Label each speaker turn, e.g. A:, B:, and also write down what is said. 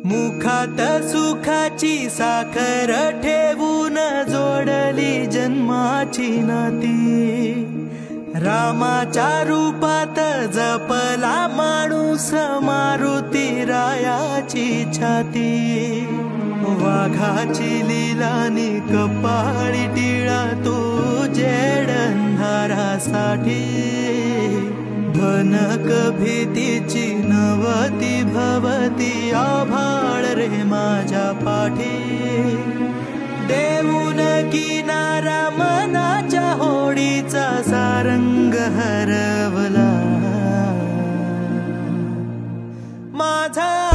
A: मुखात सुखाची साखर ठेवून जोडली जन्माची नाती। रामाच्या रूपात जपला माणूस मारुती रायाची छाती। वाघाची लीलानी कपाळी टिळा तू जेड अंधारासाठी। भनक भीतीची नवती भवती आभाळ रे माझ्या पाठी। देऊन किनारा मनाच्या होडीचा सारंग हरवला माझा